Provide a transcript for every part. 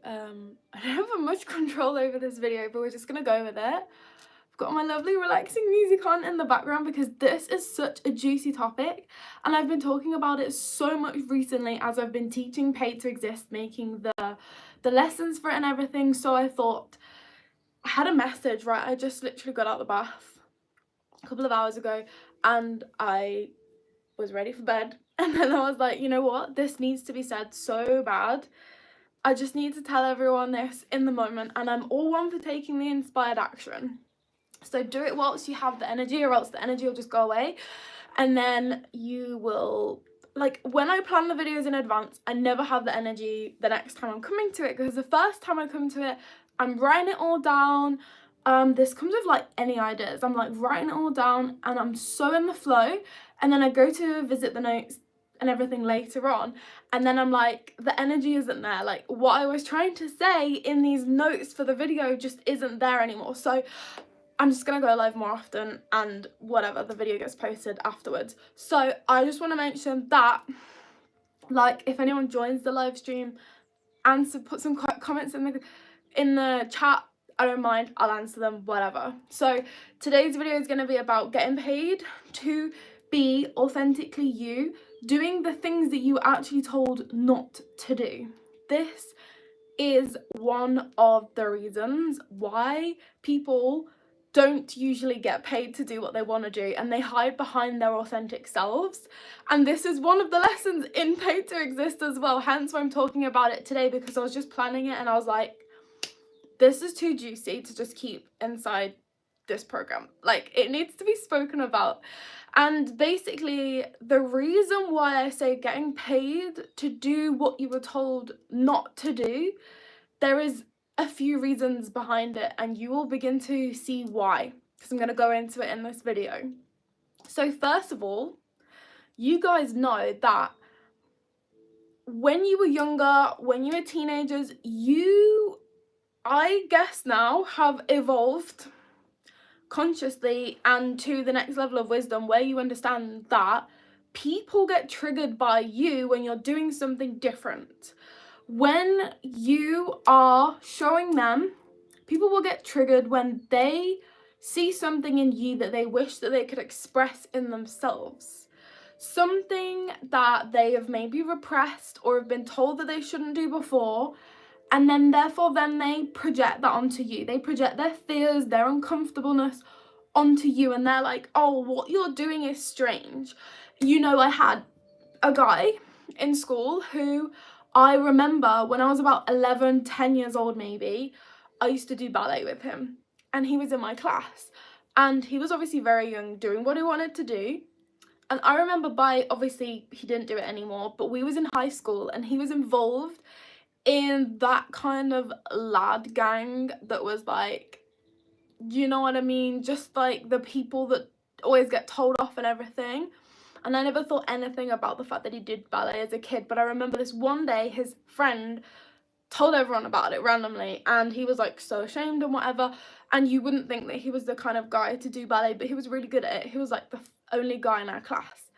I don't have much control over this video, but we're just gonna go with it. I've got my lovely relaxing music on in the background because this is such a juicy topic, and I've been talking about it so much recently as I've been teaching Paid to Exist, making the lessons for it and everything. So I thought, I had a message, right? I just literally got out the bath a couple of hours ago and I was ready for bed, and then I was like, you know what, this needs to be said so bad. I just need to tell everyone this in the moment, and I'm all one for taking the inspired action. So do it whilst you have the energy, or else the energy will just go away. And then you will, like, when I plan the videos in advance, I never have the energy the next time I'm coming to it, because the first time I come to it, I'm writing it all down. This comes with like any ideas. I'm like writing it all down and I'm so in the flow, and then I go to visit the notes and everything later on, and then I'm like, the energy isn't there. Like, what I was trying to say in these notes for the video just isn't there anymore. So I'm just gonna go live more often, and whatever, the video gets posted afterwards. So I just want to mention that, like, if anyone joins the live stream, answer, put some comments in the chat, I don't mind, I'll answer them, whatever. So today's video is going to be about getting paid to be authentically you, doing the things that you were actually told not to do. This is one of the reasons why people don't usually get paid to do what they want to do, and they hide behind their authentic selves. And this is one of the lessons in Paid to Exist as well, hence why I'm talking about it today, because I was just planning it and I was like, this is too juicy to just keep inside this program. Like, it needs to be spoken about. And basically, the reason why I say getting paid to do what you were told not to do, there is a few reasons behind it, and you will begin to see why, because I'm going to go into it in this video. So first of all, you guys know that when you were younger, when you were teenagers, I guess now, have evolved consciously and to the next level of wisdom, where you understand that people get triggered by you when you're doing something different. When you are showing them, people will get triggered when they see something in you that they wish that they could express in themselves. Something that they have maybe repressed or have been told that they shouldn't do before, and then therefore they project that onto you. They project their fears, their uncomfortableness onto you, and they're like, oh, what you're doing is strange. You know, I had a guy in school who I remember when I was about 11, 10 years old maybe, I used to do ballet with him, and he was in my class, and he was obviously very young, doing what he wanted to do. And I remember obviously he didn't do it anymore, but we was in high school and he was involved in that kind of lad gang that was like, you know what I mean, just like the people that always get told off and everything. And I never thought anything about the fact that he did ballet as a kid, but I remember this one day his friend told everyone about it randomly, and he was like so ashamed and whatever, and you wouldn't think that he was the kind of guy to do ballet, but he was really good at it. He was like the only guy in our class.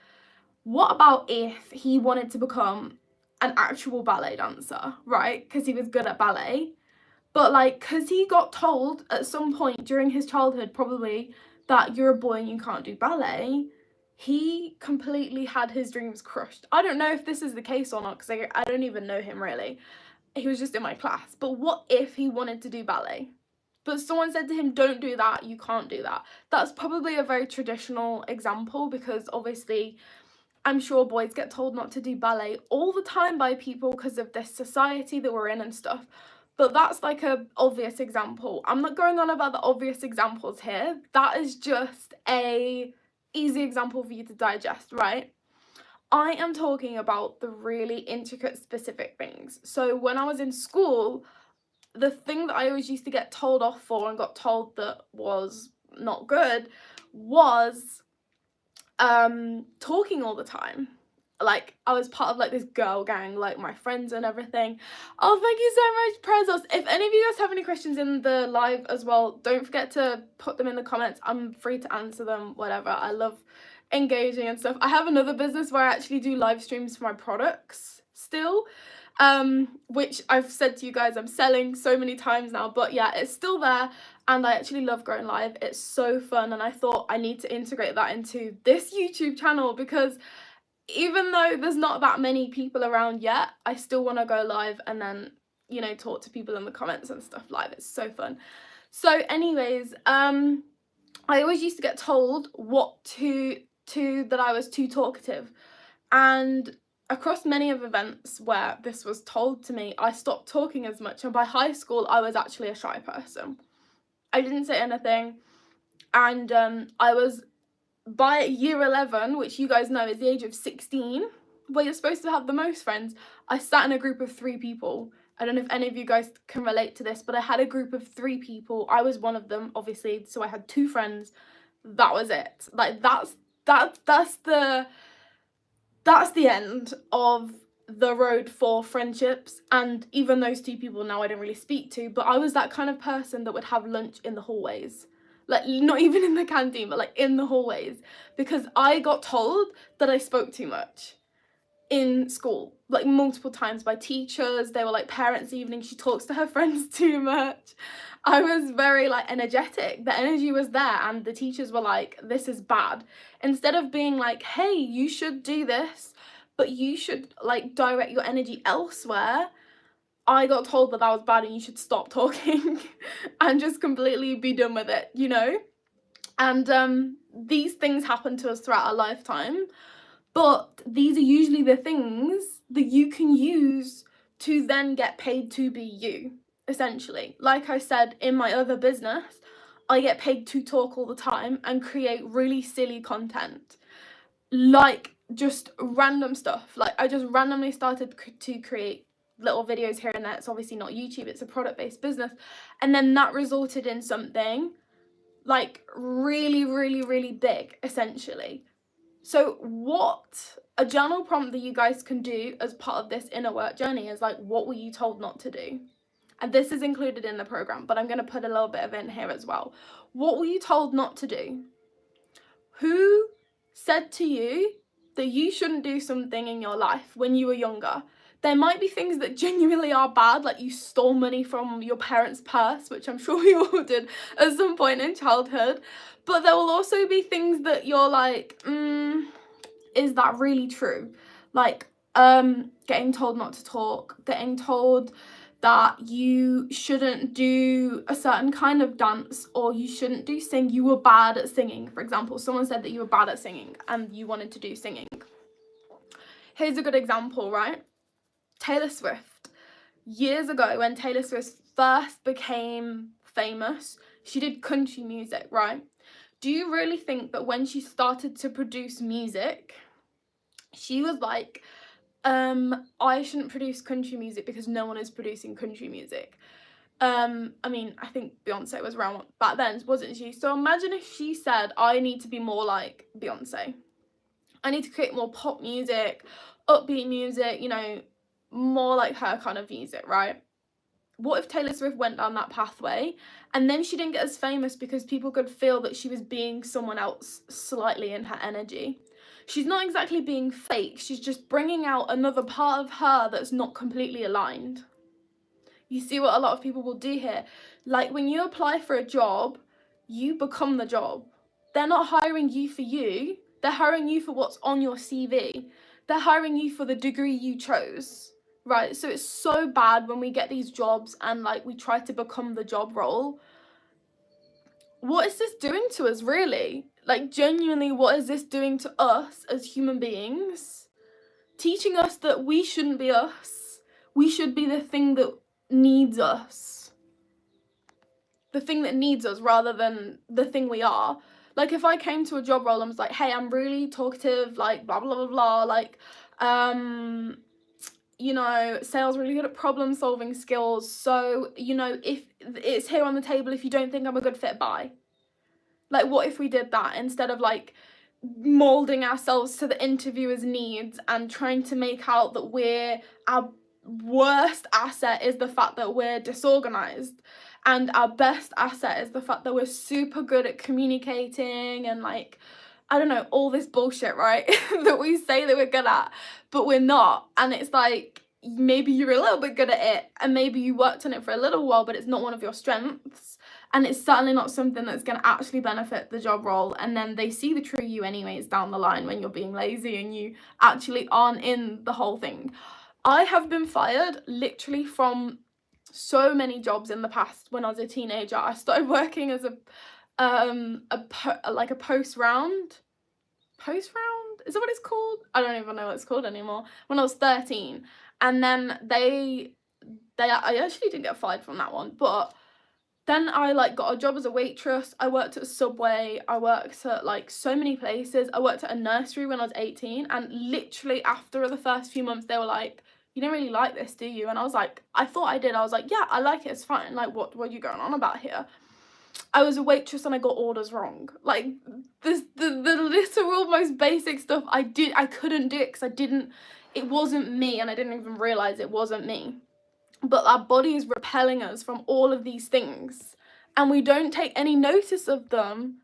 What about if he wanted to become an actual ballet dancer, right? Because he was good at ballet, but like, because he got told at some point during his childhood probably that you're a boy and you can't do ballet, he completely had his dreams crushed. I don't know if this is the case or not, because I don't even know him really. He was just in my class. But what if he wanted to do ballet, but someone said to him, don't do that, you can't do that? That's probably a very traditional example, because obviously I'm sure boys get told not to do ballet all the time by people because of this society that we're in and stuff. But that's like a obvious example. I'm not going on about the obvious examples here. That is just a easy example for you to digest, right? I am talking about the really intricate specific things. So when I was in school, the thing that I always used to get told off for and got told that was not good was talking all the time. Like, I was part of like this girl gang, like my friends and everything. Oh, thank you so much, Prezos. If any of you guys have any questions in the live as well, don't forget to put them in the comments. I'm free to answer them, whatever. I love engaging and stuff. I have another business where I actually do live streams for my products still. which I've said to you guys I'm selling so many times now, but yeah, it's still there, and I actually love going live. It's so fun, and I thought I need to integrate that into this YouTube channel, because even though there's not that many people around yet, I still want to go live and then, you know, talk to people in the comments and stuff live. It's so fun. So anyways, I always used to get told that I was too talkative, and across many of events where this was told to me, I stopped talking as much, and by high school I was actually a shy person. I didn't say anything, and I was, by year 11, which you guys know is the age of 16, where you're supposed to have the most friends, I sat in a group of 3 people. I don't know if any of you guys can relate to this, but I had a group of 3 people. I was one of them, obviously, so I had 2 friends. That was it. Like, that's the end of the road for friendships. And even those 2 people now I don't really speak to, but I was that kind of person that would have lunch in the hallways. Like, not even in the canteen, but like in the hallways, because I got told that I spoke too much in school, like multiple times by teachers. They were like, parents' evening, she talks to her friends too much. I was very like energetic. The energy was there, and the teachers were like, this is bad. Instead of being like, hey, you should do this, but you should like direct your energy elsewhere, I got told that that was bad and you should stop talking and just completely be done with it, you know? And these things happen to us throughout our lifetime, but these are usually the things that you can use to then get paid to be you, essentially. Like I said, in my other business, I get paid to talk all the time and create really silly content, like just random stuff. Like, I just randomly started to create little videos here and there. It's obviously not YouTube, it's a product-based business, and then that resulted in something like really, really, really big, essentially. So what a journal prompt that you guys can do as part of this inner work journey is like, what were you told not to do? And this is included in the program, but I'm going to put a little bit of it in here as well. What were you told not to do? Who said to you that you shouldn't do something in your life when you were younger? There might be things that genuinely are bad, like you stole money from your parents' purse, which I'm sure we all did at some point in childhood. But there will also be things that you're like, is that really true? Like, getting told not to talk, getting told that you shouldn't do a certain kind of dance, or you shouldn't do you were bad at singing, for example. Someone said that you were bad at singing and you wanted to do singing. Here's a good example, right? Taylor Swift. Years ago, when Taylor Swift first became famous, she did country music, right? Do you really think that when she started to produce music, she was like, I shouldn't produce country music because no one is producing country music? I mean, I think Beyonce was around back then, wasn't she? So imagine if she said, I need to be more like Beyonce. I need to create more pop music, upbeat music, you know, more like her kind of music, right? What if Taylor Swift went down that pathway and then she didn't get as famous because people could feel that she was being someone else slightly in her energy? She's not exactly being fake, she's just bringing out another part of her that's not completely aligned. You see what a lot of people will do here? Like, when you apply for a job, you become the job. They're not hiring you for you, they're hiring you for what's on your CV. They're hiring you for the degree you chose, right? So it's so bad when we get these jobs and like we try to become the job role. What is this doing to us, really? Like, genuinely, what is this doing to us as human beings? Teaching us that we shouldn't be us. We should be the thing that needs us. The thing that needs us rather than the thing we are. Like, if I came to a job role and was like, hey, I'm really talkative, like, blah, blah, blah, blah, like, you know, sales, really good at problem solving skills. So, you know, if it's here on the table, if you don't think I'm a good fit, bye. Like, what if we did that instead of like molding ourselves to the interviewer's needs and trying to make out that our worst asset is the fact that we're disorganized, and our best asset is the fact that we're super good at communicating and like, I don't know, all this bullshit, right? that we say that we're good at, but we're not. And it's like, maybe you're a little bit good at it, and maybe you worked on it for a little while, but it's not one of your strengths, and it's certainly not something that's going to actually benefit the job role. And then they see the true you anyways down the line when you're being lazy and you actually aren't in the whole thing. I have been fired literally from so many jobs in the past. When I was a teenager, I started working as a post round, is that what it's called? I don't even know what it's called anymore. When I was 13, and then I actually didn't get fired from that one, but then I like got a job as a waitress. I worked at Subway. I worked at like so many places. I worked at a nursery when I was 18, and literally after the first few months they were like, you don't really like this, do you? And I was like, I thought I did. I was like, yeah, I like it, it's fine. Like, what are you going on about here? I was a waitress and I got orders wrong. Like, the literal most basic stuff I couldn't do it because it wasn't me, and I didn't even realize it wasn't me. But our body is repelling us from all of these things, and we don't take any notice of them.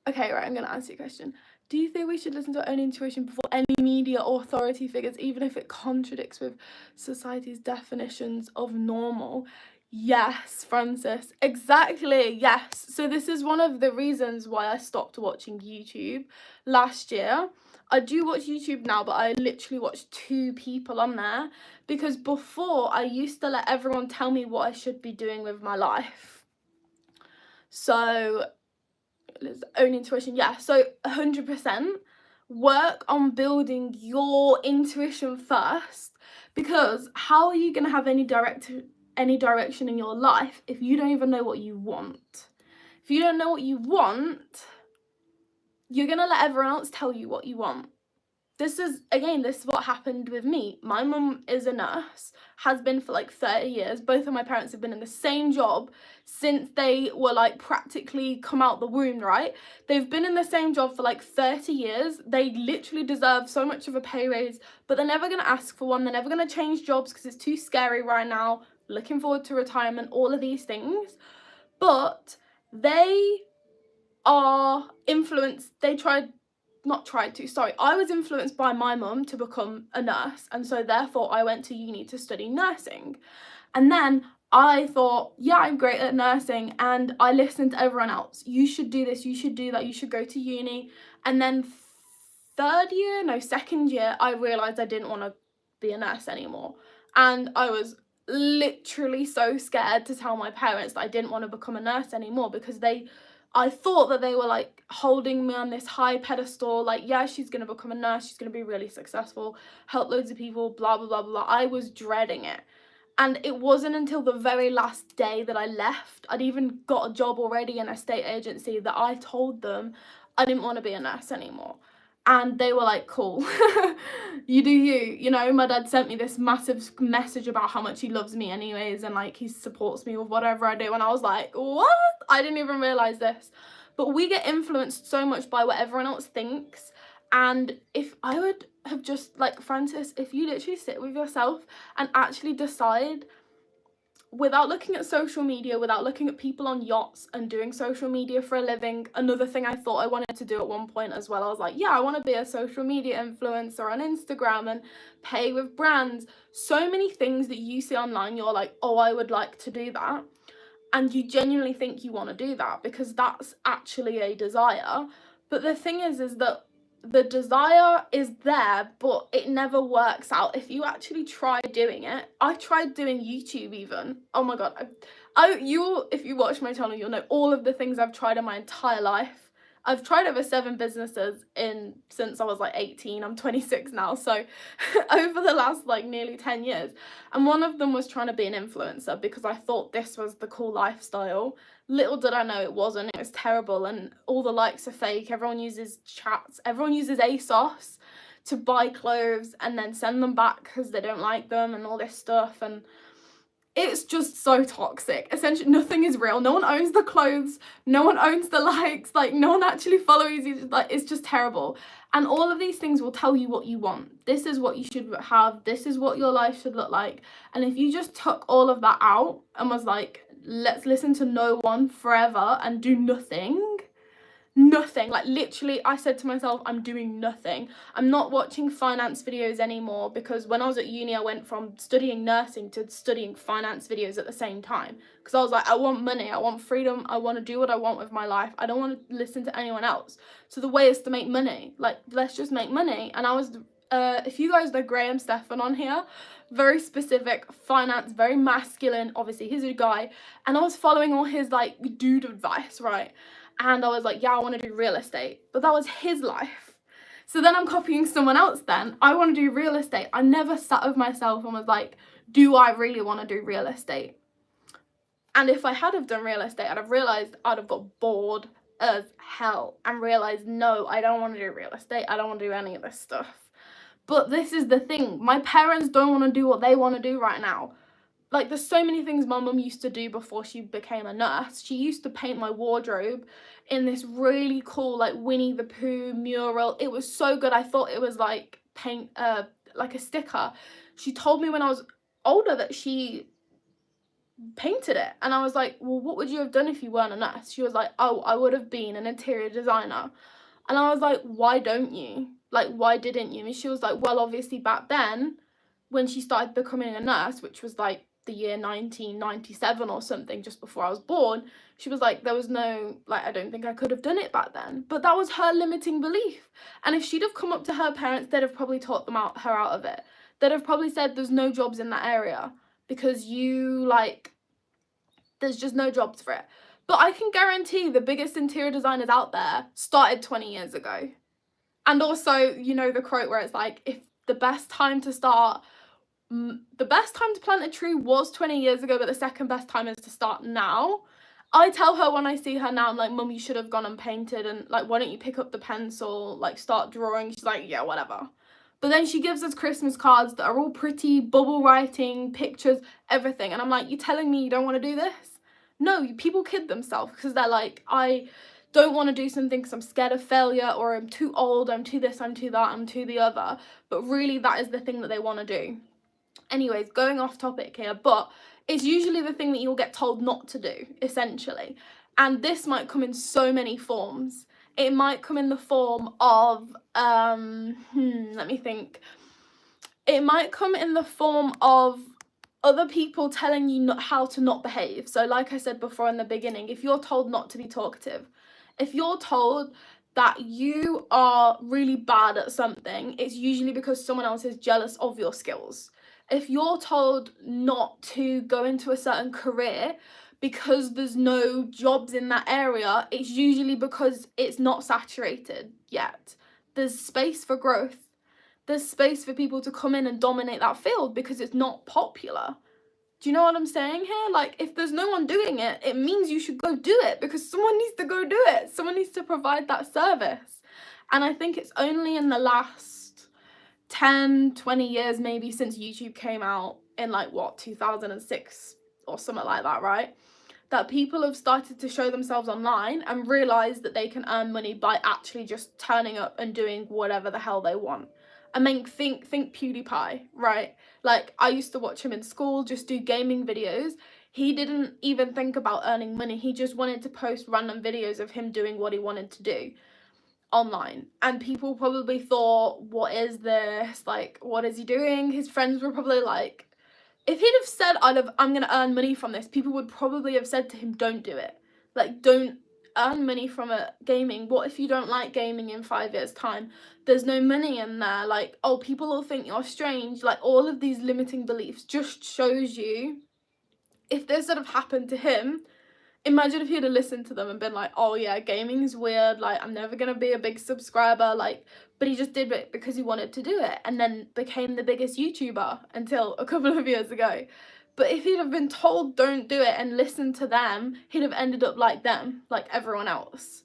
Okay, right, I'm going to answer your question. Do you think we should listen to our own intuition before any media or authority figures, even if it contradicts with society's definitions of normal? Yes, Francis, exactly, yes. So this is one of the reasons why I stopped watching YouTube last year. I do watch YouTube now, but I literally watch 2 people on there, because before I used to let everyone tell me what I should be doing with my life. So own intuition, yeah. So 100% work on building your intuition first, because how are you going to have any direction in your life if you don't even know what you want? If you don't know what you want, you're going to let everyone else tell you what you want. This is what happened with me. My mum is a nurse, has been for like 30 years. Both of my parents have been in the same job since they were like practically come out the womb, right? They've been in the same job for like 30 years. They literally deserve so much of a pay raise, but they're never going to ask for one. They're never going to change jobs because it's too scary right now. Looking forward to retirement, all of these things. But they are influenced. I was influenced by my mum to become a nurse, and so therefore I went to uni to study nursing. And then I thought, yeah, I'm great at nursing, and I listened to everyone else. You should do this, you should do that, you should go to uni. And then second year, I realised I didn't want to be a nurse anymore. And I was literally so scared to tell my parents that I didn't want to become a nurse anymore, because I thought that they were like holding me on this high pedestal, like, yeah, she's going to become a nurse, she's going to be really successful, help loads of people, blah, blah, blah, blah. I was dreading it. And it wasn't until the very last day that I left, I'd even got a job already in a state agency, that I told them I didn't want to be a nurse anymore. And they were like, cool, you do you. You know, my dad sent me this massive message about how much he loves me anyways, and like he supports me with whatever I do. And I was like, what? I didn't even realise this. But we get influenced so much by what everyone else thinks. And if I would have just, like, Francis, if you literally sit with yourself and actually decide, without looking at social media, without looking at people on yachts and doing social media for a living. Another thing I thought I wanted to do at one point as well, I was like, yeah, I want to be a social media influencer on Instagram and pay with brands. So many things that you see online, you're like, oh, I would like to do that. And you genuinely think you want to do that because that's actually a desire. But the thing is that the desire is there, but it never works out if you actually try doing it. I tried doing YouTube even. Oh my god. If you watch my channel, you'll know all of the things I've tried in my entire life. I've tried over 7 businesses since I was like 18. I'm 26 now, so over the last like nearly 10 years. And one of them was trying to be an influencer because I thought this was the cool lifestyle. Little did I know it wasn't. It was terrible, and all the likes are fake. Everyone uses chats. Everyone uses ASOS to buy clothes and then send them back because they don't like them and all this stuff. And it's just so toxic. Essentially, nothing is real. No one owns the clothes. No one owns the likes. Like, no one actually follows you. Like, it's just terrible. And all of these things will tell you what you want. This is what you should have. This is what your life should look like. And if you just took all of that out and was like, let's listen to no one forever and do nothing, Nothing. Like literally I said to myself, I'm doing nothing. I'm not watching finance videos anymore, because when I was at uni I went from studying nursing to studying finance videos at the same time, because I was like, I want money, I want freedom, I want to do what I want with my life, I don't want to listen to anyone else. So the way is to make money, like let's just make money. And I was if you guys know Graham Stefan on here, very specific finance, very masculine, obviously he's a guy, and I was following all his like dude advice, right? And I was like, yeah, I want to do real estate. But that was his life. So then I'm copying someone else then. I want to do real estate. I never sat with myself and was like, do I really want to do real estate? And if I had have done real estate, I'd have realised I'd have got bored as hell and realised, no, I don't want to do real estate. I don't want to do any of this stuff. But this is the thing. My parents don't want to do what they want to do right now. Like, there's so many things my mum used to do before she became a nurse. She used to paint my wardrobe in this really cool, like, Winnie the Pooh mural. It was so good. I thought it was, like, paint, like a sticker. She told me when I was older that she painted it. And I was like, well, what would you have done if you weren't a nurse? She was like, oh, I would have been an interior designer. And I was like, why don't you? Like, why didn't you? And she was like, well, obviously back then, when she started becoming a nurse, which was, like, the year 1997 or something, just before I was born, she was like, there was no, like, I don't think I could have done it back then. But that was her limiting belief. And if she'd have come up to her parents, they'd have probably taught her out of it. They'd have probably said, there's no jobs in that area because you, like, there's just no jobs for it. But I can guarantee the biggest interior designers out there started 20 years ago. And also, you know, the quote where it's like, if the best time to plant a tree was 20 years ago, but the second best time is to start now. I tell her when I see her now, I'm like, Mum, you should have gone and painted, and like, why don't you pick up the pencil, like start drawing? She's like, yeah, whatever. But then she gives us Christmas cards that are all pretty, bubble writing, pictures, everything. And I'm like, you telling me you don't want to do this? No, people kid themselves because they're like, I don't want to do something because I'm scared of failure, or I'm too old, I'm too this, I'm too that, I'm too the other. But really that is the thing that they want to do. Anyways, going off topic here, but it's usually the thing that you'll get told not to do, essentially. And this might come in so many forms. It might come in the form of, let me think. It might come in the form of other people telling you how to not behave. So like I said before in the beginning, if you're told not to be talkative, if you're told that you are really bad at something, it's usually because someone else is jealous of your skills. If you're told not to go into a certain career because there's no jobs in that area, it's usually because it's not saturated yet. There's space for growth. There's space for people to come in and dominate that field because it's not popular. Do you know what I'm saying here? Like, if there's no one doing it, it means you should go do it because someone needs to go do it. Someone needs to provide that service. And I think it's only in the last 10, 20 years maybe since YouTube came out in like, what, 2006 or something like that, right? That people have started to show themselves online and realize that they can earn money by actually just turning up and doing whatever the hell they want. I mean, think PewDiePie, right? Like, I used to watch him in school, just do gaming videos. He didn't even think about earning money. He just wanted to post random videos of him doing what he wanted to do online. And people probably thought, what is this? Like, what is he doing? His friends were probably like, if he'd have said, I'm going to earn money from this, people would probably have said to him, don't do it. Like, don't earn money from gaming. What if you don't like gaming in 5 years' time? There's no money in there. Like, oh, people will think you're strange. Like, all of these limiting beliefs just shows you, if this sort of happened to him, imagine if he'd have listened to them and been like, oh yeah, gaming's weird, like, I'm never gonna be a big subscriber, like, but he just did it because he wanted to do it, and then became the biggest YouTuber until a couple of years ago. But if he'd have been told don't do it and listened to them, he'd have ended up like them, like everyone else.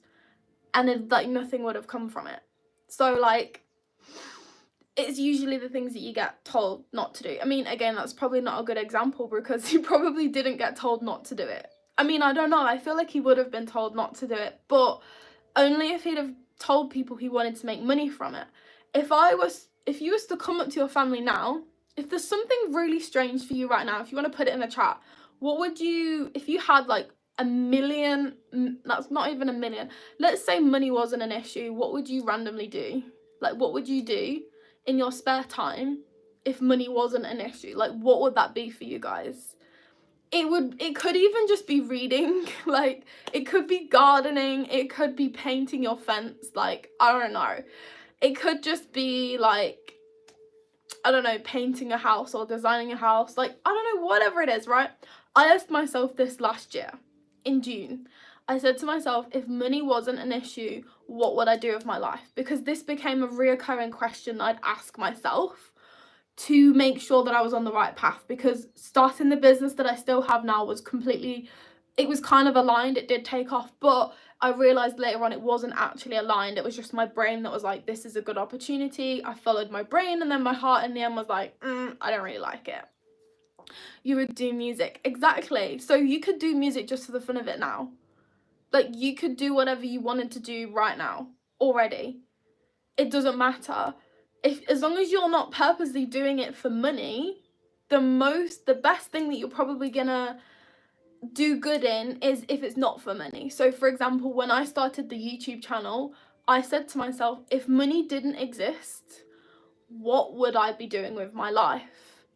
And it, like, nothing would have come from it. So, like, it's usually the things that you get told not to do. I mean, again, that's probably not a good example because he probably didn't get told not to do it. I mean, I don't know. I feel like he would have been told not to do it, but only if he'd have told people he wanted to make money from it. If you was to come up to your family now, if there's something really strange for you right now, if you want to put it in the chat, what would you, if you had like that's not even a million. Let's say money wasn't an issue. What would you randomly do? Like, what would you do in your spare time if money wasn't an issue? Like, what would that be for you guys? It could even just be reading. Like, it could be gardening, it could be painting your fence, like, I don't know. It could just be like, I don't know, painting a house or designing a house, like, I don't know, whatever it is, right? I asked myself this last year in June. I said to myself, if money wasn't an issue, what would I do with my life? Because this became a reoccurring question I'd ask myself to make sure that I was on the right path, because starting the business that I still have now was completely, it was kind of aligned, it did take off, but I realized later on it wasn't actually aligned. It was just my brain that was like, this is a good opportunity. I followed my brain, and then my heart in the end was like, I don't really like it. You would do music. Exactly. So you could do music just for the fun of it now. Like, you could do whatever you wanted to do right now already. It doesn't matter. As long as you're not purposely doing it for money, the best thing that you're probably gonna do good in is if it's not for money. So for example, when I started the YouTube channel, I said to myself, if money didn't exist, what would I be doing with my life?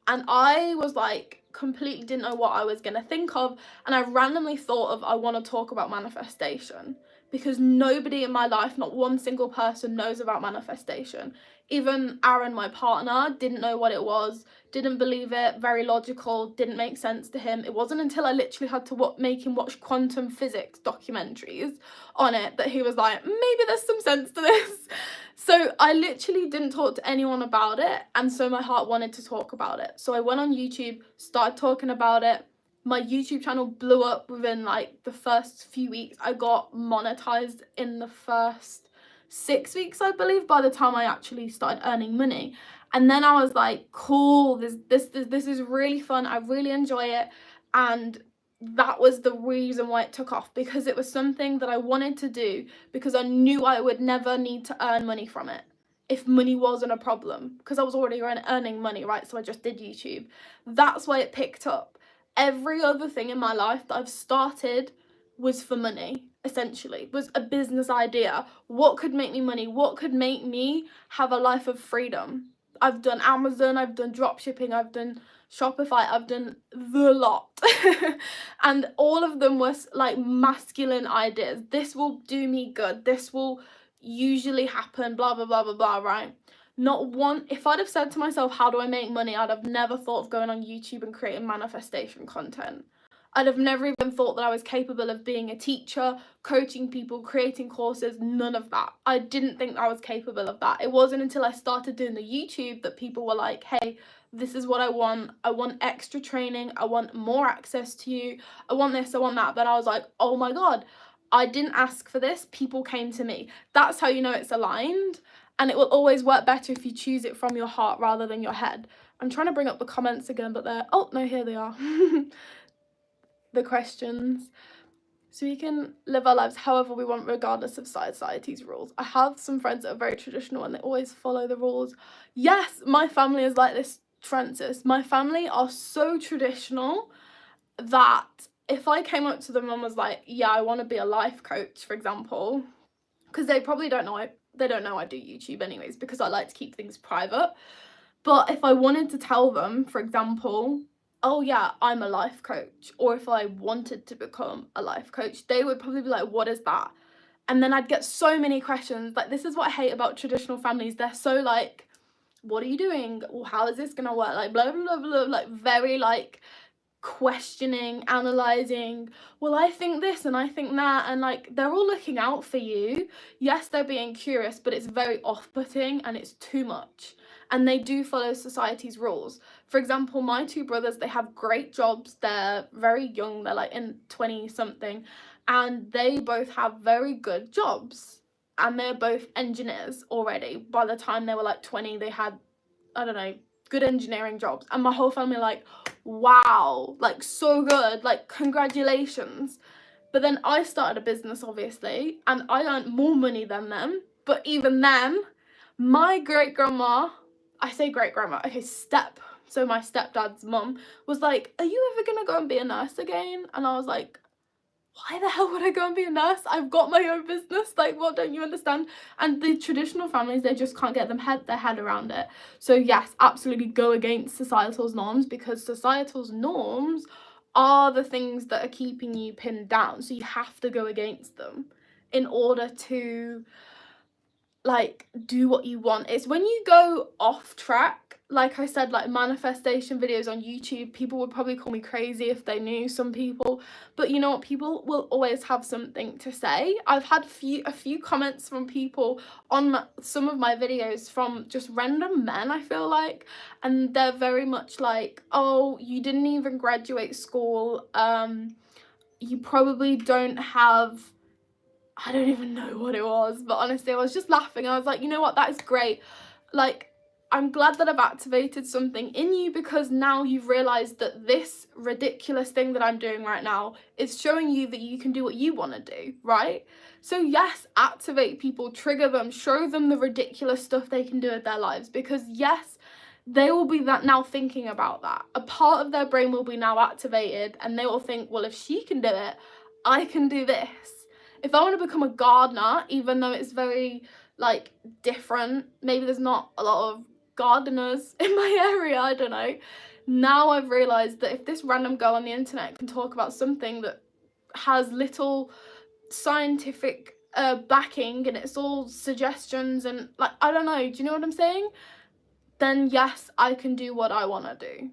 And I was like, completely didn't know what I was going to think of, and I randomly thought of, I want to talk about manifestation, because nobody in my life, not one single person, knows about manifestation. Even Aaron, my partner, didn't know what it was, didn't believe it, very logical, didn't make sense to him. It wasn't until I literally had to make him watch quantum physics documentaries on it that he was like, maybe there's some sense to this. So I literally didn't talk to anyone about it, and so my heart wanted to talk about it. So I went on YouTube, started talking about it. My YouTube channel blew up within like the first few weeks. I got monetized in the first 6 weeks, I believe, by the time I actually started earning money. And then I was like, cool, this is really fun. I really enjoy it. And that was the reason why it took off, because it was something that I wanted to do, because I knew I would never need to earn money from it if money wasn't a problem, because I was already earning money, right? So I just did YouTube. That's why it picked up. Every other thing in my life that I've started was for money, essentially, was a business idea. What could make me money? What could make me have a life of freedom? I've done Amazon, I've done dropshipping, I've done Shopify, I've done the lot. And all of them were like masculine ideas. This will do me good. This will usually happen, blah, blah, blah, blah, blah, right? Not one, if I'd have said to myself, how do I make money? I'd have never thought of going on YouTube and creating manifestation content. I'd have never even thought that I was capable of being a teacher, coaching people, creating courses, none of that. I didn't think I was capable of that. It wasn't until I started doing the YouTube that people were like, hey, this is what I want extra training, I want more access to you, I want this, I want that. But I was like, oh my God, I didn't ask for this, people came to me. That's how you know it's aligned. And it will always work better if you choose it from your heart rather than your head. I'm trying to bring up the comments again, but they're, oh no, here they are. The questions. So we can live our lives however we want, regardless of society's rules. I have some friends that are very traditional and they always follow the rules. Yes, my family is like this, Francis. My family are so traditional that if I came up to them and was like, yeah, I want to be a life coach, for example, because they probably don't know they don't know I do YouTube anyways, because I like to keep things private. But if I wanted to tell them, for example, oh yeah, I'm a life coach, or if I wanted to become a life coach, they would probably be like, what is that? And then I'd get so many questions. Like, this is what I hate about traditional families. They're so like, what are you doing? Well, how is this gonna work? Like, blah, blah, blah, blah, like very like questioning, analyzing, well, I think this and I think that, and like they're all looking out for you. Yes, they're being curious, but it's very off-putting and it's too much, and they do follow society's rules. For example, my two brothers, they have great jobs, they're very young, they're like in 20 something, and they both have very good jobs, and they're both engineers already. By the time they were like 20, they had, I don't know, good engineering jobs, and my whole family like, wow, like so good, like congratulations. But then I started a business, obviously, and I earned more money than them. But even then, my great grandma, I say great grandma, okay, so my stepdad's mum was like, are you ever gonna go and be a nurse again? And I was like, why the hell would I go and be a nurse? I've got my own business. Like, what don't you understand? And the traditional families, they just can't get their head around it. So yes, absolutely go against societal norms, because societal norms are the things that are keeping you pinned down. So you have to go against them in order to like do what you want. It's when you go off track, like I said, like manifestation videos on YouTube, people would probably call me crazy if they knew, some people, but you know what, people will always have something to say. I've had a few comments from people on some of my videos from just random men, I feel like, and they're very much like, oh, you didn't even graduate school, you probably don't have, I don't even know what it was, but honestly, I was just laughing. I was like, you know what, that is great. Like, I'm glad that I've activated something in you, because now you've realized that this ridiculous thing that I'm doing right now is showing you that you can do what you want to do, right? So yes, activate people, trigger them, show them the ridiculous stuff they can do with their lives, because yes, they will be that now thinking about that. A part of their brain will be now activated, and they will think, well, if she can do it, I can do this. If I want to become a gardener, even though it's very like different, maybe there's not a lot of gardeners in my area, I don't know. Now I've realized that if this random girl on the internet can talk about something that has little scientific backing, and it's all suggestions and like, I don't know, do you know what I'm saying? Then yes, I can do what I want to do.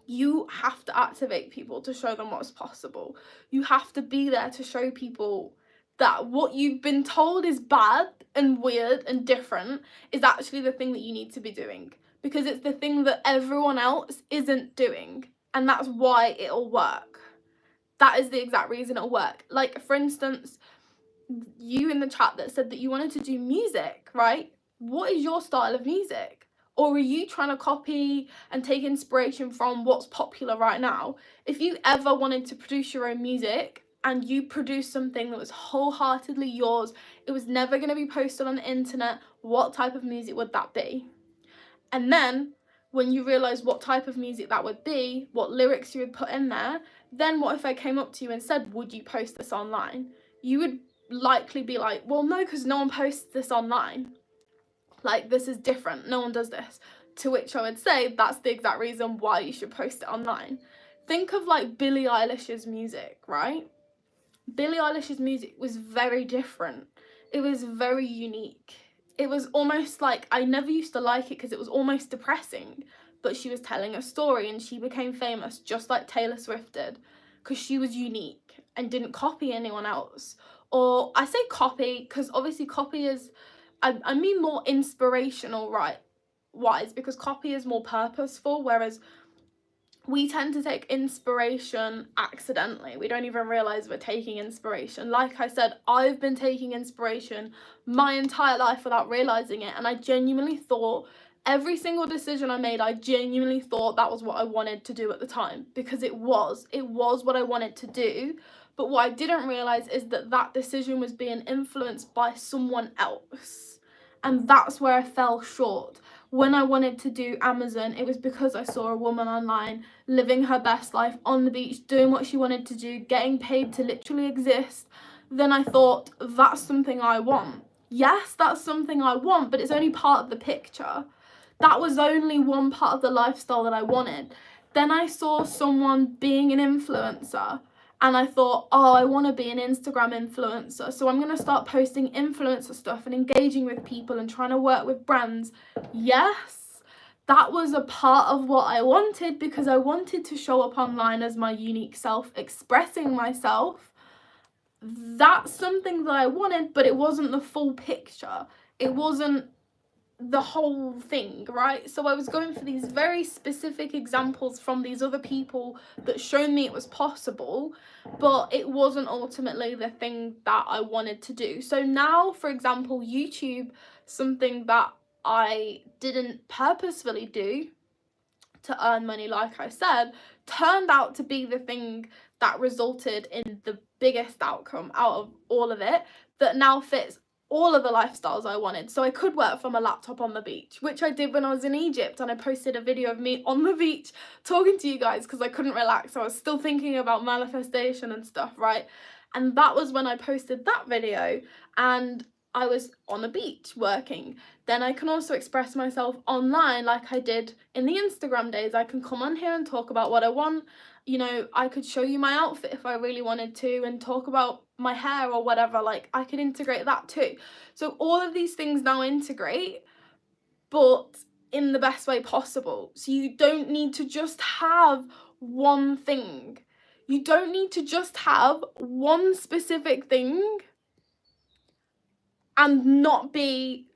You have to activate people to show them what's possible. You have to be there to show people that what you've been told is bad and weird and different is actually the thing that you need to be doing, because it's the thing that everyone else isn't doing, and that's why it'll work. That is the exact reason it'll work. Like, for instance, you in the chat that said that you wanted to do music, right? What is your style of music? Or are you trying to copy and take inspiration from what's popular right now? If you ever wanted to produce your own music and you produced something that was wholeheartedly yours, it was never going to be posted on the internet, what type of music would that be? And then when you realize what type of music that would be, what lyrics you would put in there, then what if I came up to you and said, would you post this online? You would likely be like, well, no, because no one posts this online. Like, this is different, no one does this. To which I would say, that's the exact reason why you should post it online. Think of like Billie Eilish's music, right? Billie Eilish's music was very different. It was very unique. It was almost like, I never used to like it because it was almost depressing, but she was telling a story and she became famous just like Taylor Swift did, because she was unique and didn't copy anyone else. Or I say copy because obviously copy is, I mean more inspirational, right, wise, because copy is more purposeful, whereas we tend to take inspiration accidentally. We don't even realize we're taking inspiration. Like I said, I've been taking inspiration my entire life without realizing it, and I genuinely thought every single decision I made, I genuinely thought that was what I wanted to do at the time, because it was what I wanted to do. But what I didn't realize is that that decision was being influenced by someone else, and that's where I fell short. When I wanted to do Amazon, it was because I saw a woman online living her best life on the beach, doing what she wanted to do, getting paid to literally exist. Then I thought, that's something I want. Yes, that's something I want, but it's only part of the picture. That was only one part of the lifestyle that I wanted. Then I saw someone being an influencer, and I thought, oh, I want to be an Instagram influencer, so I'm going to start posting influencer stuff and engaging with people and trying to work with brands. Yes, that was a part of what I wanted, because I wanted to show up online as my unique self, expressing myself. That's something that I wanted, but it wasn't the full picture. It wasn't the whole thing, right? So I was going for these very specific examples from these other people that showed me it was possible, but it wasn't ultimately the thing that I wanted to do. So now, for example, YouTube, something that I didn't purposefully do to earn money, like I said, turned out to be the thing that resulted in the biggest outcome out of all of it, that now fits all of the lifestyles I wanted. So I could work from a laptop on the beach, which I did when I was in Egypt, and I posted a video of me on the beach talking to you guys because I couldn't relax. I was still thinking about manifestation and stuff, right? And that was when I posted that video, and I was on a beach working. Then I can also express myself online like I did in the Instagram days. I can come on here and talk about what I want. You know, I could show you my outfit if I really wanted to and talk about my hair or whatever. Like, I could integrate that too. So all of these things now integrate, but in the best way possible. So you don't need to just have one thing. You don't need to just have one specific thing and not be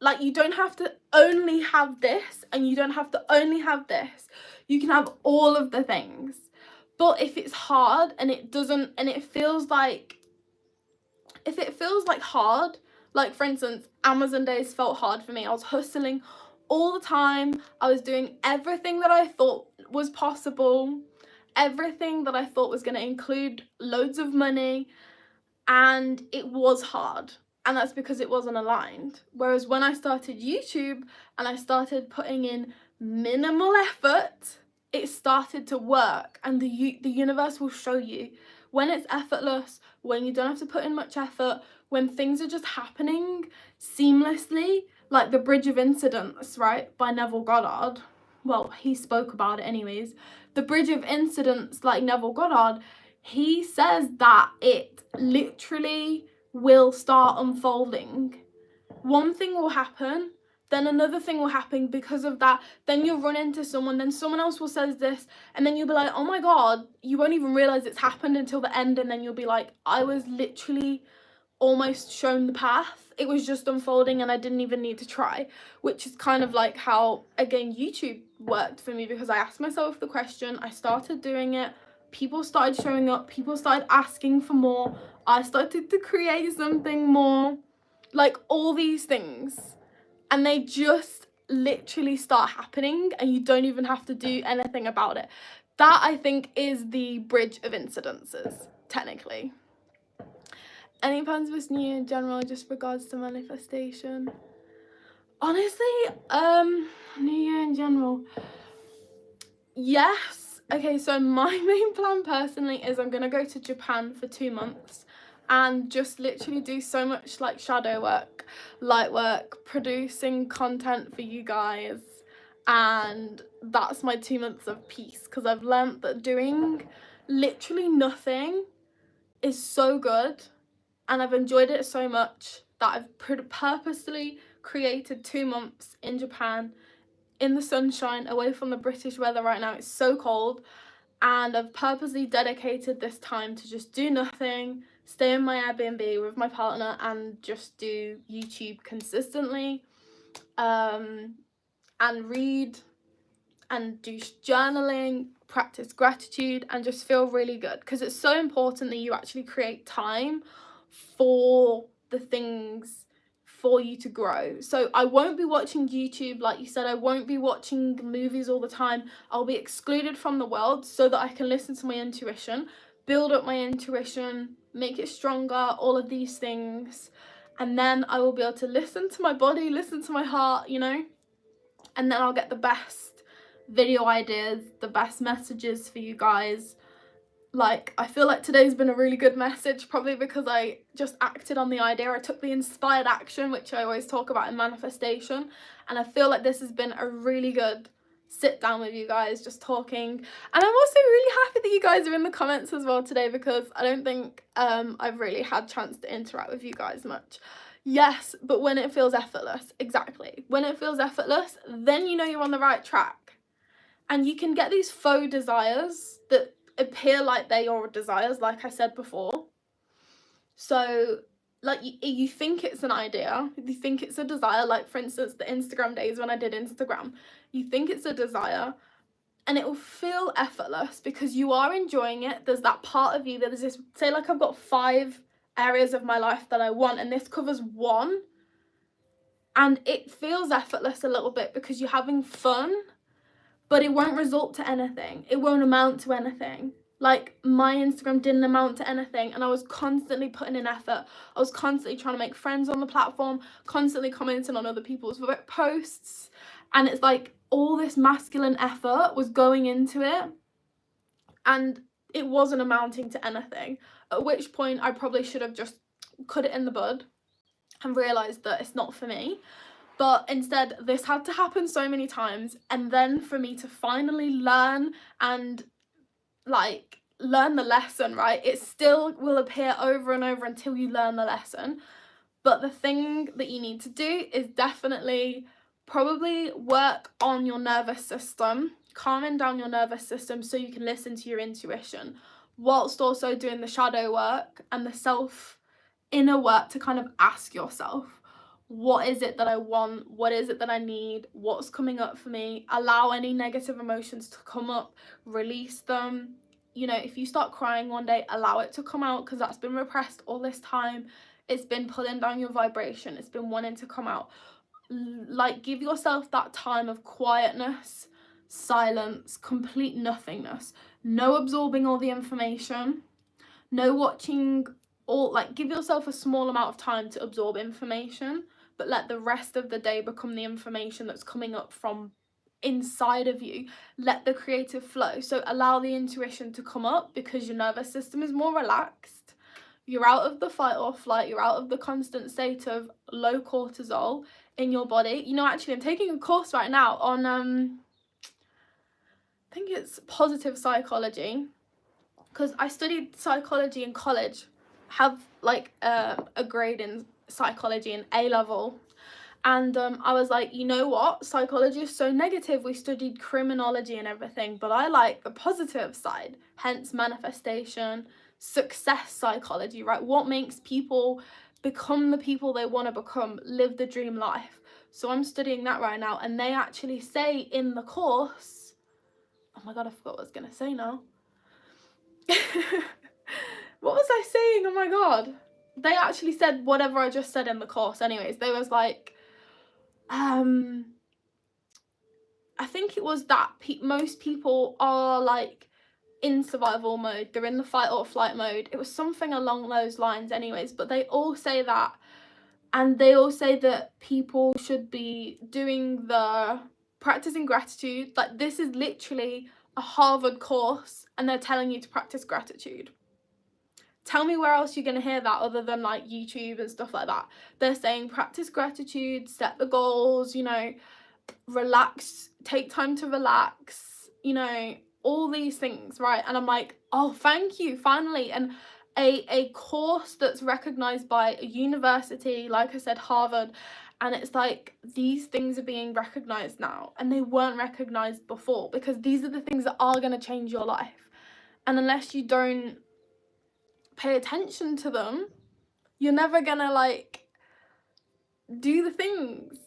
like, you don't have to only have this and you don't have to only have this. You can have all of the things. But if it's hard and it doesn't, and it feels like, if it feels like hard, like for instance, Amazon days felt hard for me. I was hustling all the time. I was doing everything that I thought was possible, everything that I thought was going to include loads of money, and it was hard. And that's because it wasn't aligned. Whereas when I started YouTube and I started putting in minimal effort, it started to work. And the universe will show you when it's effortless, when you don't have to put in much effort, when things are just happening seamlessly, like The Bridge of Incidents, right, by Neville Goddard. Well, he spoke about it anyways. The Bridge of Incidents, like Neville Goddard, he says that it literally will start unfolding. One thing will happen, then another thing will happen because of that. Then you'll run into someone, then someone else will say this, and then you'll be like, oh my God, you won't even realize it's happened until the end. And then you'll be like, I was literally almost shown the path. It was just unfolding and I didn't even need to try, which is kind of like how, again, YouTube worked for me, because I asked myself the question, I started doing it, people started showing up, people started asking for more, I started to create something more, like all these things, and they just literally start happening and you don't even have to do anything about it. That, I think, is the bridge of incidences, technically. Any plans for this new year in general, just regards to manifestation? Honestly, new year in general, yes. Okay, so my main plan personally is I'm gonna go to Japan for 2 months and just literally do so much like shadow work, light work, producing content for you guys, and that's my 2 months of peace, because I've learnt that doing literally nothing is so good, and I've enjoyed it so much that I've purposely created 2 months in Japan, in the sunshine, away from the British weather right now. It's so cold, and I've purposely dedicated this time to just do nothing, stay in my Airbnb with my partner and just do YouTube consistently, and read and do journaling, practice gratitude, and just feel really good, because it's so important that you actually create time for the things for you to grow. So I won't be watching YouTube, like you said, I won't be watching movies all the time. I'll be excluded from the world so that I can listen to my intuition, build up my intuition, make it stronger, all of these things. And then I will be able to listen to my body, listen to my heart, you know, and then I'll get the best video ideas, the best messages for you guys. Like, I feel like today's been a really good message, probably because I just acted on the idea. I took the inspired action, which I always talk about in manifestation, and I feel like this has been a really good sit down with you guys, just talking. And I'm also really happy that you guys are in the comments as well today, because I don't think I've really had a chance to interact with you guys much. Yes, but when it feels effortless, exactly. When it feels effortless, then you know you're on the right track. And you can get these faux desires that appear like they are desires, like I said before. So like you think it's an idea, you think it's a desire, like for instance the Instagram days when I did Instagram, you think it's a desire and it will feel effortless because you are enjoying it. There's that part of you that is this, say like I've got 5 areas of my life that I want and this covers 1, and it feels effortless a little bit because you're having fun, but it won't result to anything. It won't amount to anything. Like, my Instagram didn't amount to anything, and I was constantly putting in effort. I was constantly trying to make friends on the platform, constantly commenting on other people's posts, and it's like all this masculine effort was going into it, and it wasn't amounting to anything. At which point I probably should have just cut it in the bud and realised that it's not for me. But instead, this had to happen so many times, and then for me to finally learn and like learn the lesson, right? It still will appear over and over until you learn the lesson. But the thing that you need to do is definitely probably work on your nervous system, calming down your nervous system so you can listen to your intuition, whilst also doing the shadow work and the self inner work to kind of ask yourself, what is it that I want? What is it that I need? What's coming up for me? Allow any negative emotions to come up, release them. You know, if you start crying one day, allow it to come out, because that's been repressed all this time. It's been pulling down your vibration. It's been wanting to come out. Like, give yourself that time of quietness, silence, complete nothingness. No absorbing all the information. No watching all, like, give yourself a small amount of time to absorb information, but let the rest of the day become the information that's coming up from inside of you. Let the creative flow. So allow the intuition to come up, because your nervous system is more relaxed. You're out of the fight or flight. You're out of the constant state of low cortisol in your body. You know, actually, I'm taking a course right now on I think it's positive psychology, because I studied psychology in college, have like a grade in psychology in A level, and I was like, you know what, psychology is so negative. We studied criminology and everything, but I like the positive side, hence manifestation, success psychology, right? What makes people become the people they want to become, live the dream life. So I'm studying that right now, and they actually say in the course, oh my god, I forgot what I was gonna say now. What was I saying? Oh my god. They actually said whatever I just said in the course. Anyways, they was like, I think it was that most people are like in survival mode. They're in the fight or flight mode. It was something along those lines anyways, but they all say that. And they all say that people should be doing the practicing gratitude. Like, this is literally a Harvard course, and they're telling you to practice gratitude. Tell me where else you're going to hear that other than like YouTube and stuff like that. They're saying practice gratitude, set the goals, you know, relax, take time to relax, you know, all these things, right? And I'm like, oh, thank you, finally. And a course that's recognized by a university, like I said, Harvard, and it's like these things are being recognized now, and they weren't recognized before, because these are the things that are going to change your life. And unless you don't pay attention to them, you're never gonna like do the things.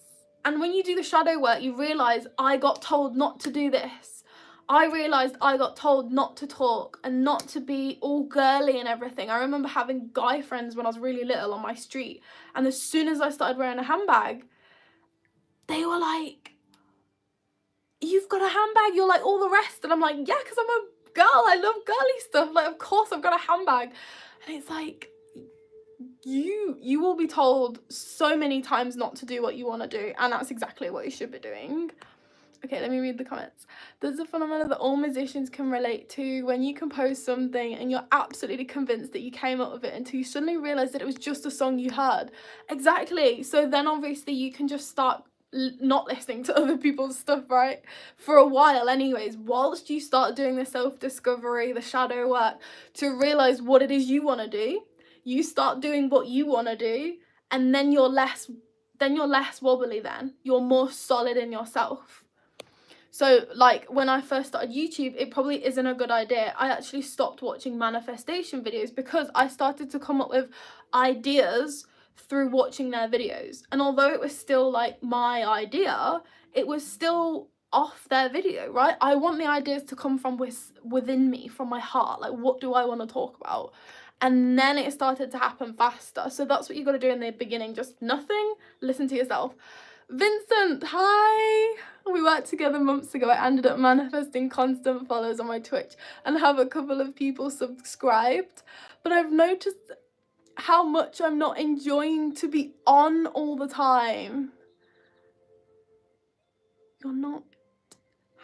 And when you do the shadow work, you realize, I got told not to do this. I realized I got told not to talk and not to be all girly and everything. I remember having guy friends when I was really little on my street, and as soon as I started wearing a handbag, they were like, you've got a handbag, you're like all the rest. And I'm like, yeah, because I'm a girl, I love girly stuff, like of course I've got a handbag. And it's like, you will be told so many times not to do what you want to do, and that's exactly what you should be doing. Okay, let me read the comments. There's a phenomenon that all musicians can relate to, when you compose something and you're absolutely convinced that you came up with it until you suddenly realize that it was just a song you heard. Exactly. So then obviously you can just start not listening to other people's stuff, right, for a while anyways, whilst you start doing the self-discovery, the shadow work, to realize what it is you want to do. You start doing what you want to do, and then you're less wobbly, then you're more solid in yourself. So like when I first started YouTube, it probably isn't a good idea. I actually stopped watching manifestation videos because I started to come up with ideas through watching their videos. And although it was still like my idea, it was still off their video, right? I want the ideas to come from within me, from my heart. Like, what do I want to talk about? And then it started to happen faster. So that's what you got to do in the beginning. Just nothing, listen to yourself. Vincent, hi. We worked together months ago. I ended up manifesting constant follows on my Twitch and have a couple of people subscribed. But I've noticed how much I'm not enjoying to be on all the time. You're not.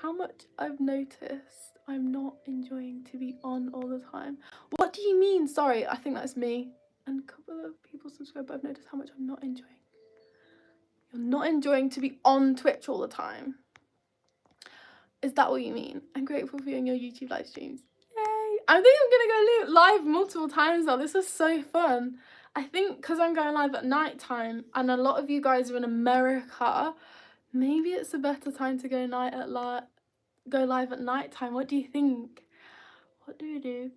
How much I've noticed I'm not enjoying to be on all the time. What do you mean? Sorry, I think that's me. And a couple of people subscribe, but I've noticed how much I'm not enjoying. You're not enjoying to be on Twitch all the time. Is that what you mean? I'm grateful for you and your YouTube live streams. Yay! I think I'm gonna go live multiple times now. This was so fun. I think because I'm going live at night time and a lot of you guys are in America, maybe it's a better time to go live at night time. What do you think? What do we do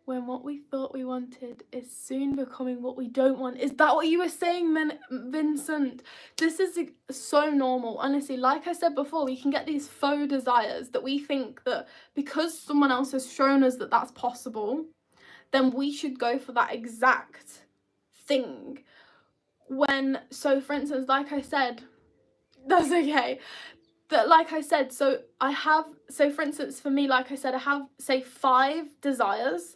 when what we thought we wanted is soon becoming what we don't want? Is that what you were saying, Vincent? This is so normal, honestly. Like I said before, we can get these faux desires that we think that because someone else has shown us that that's possible, then we should go for that exact thing. So for instance, like I said, that's okay. But like I said, so for instance, for me, like I said, I have, say, 5 desires,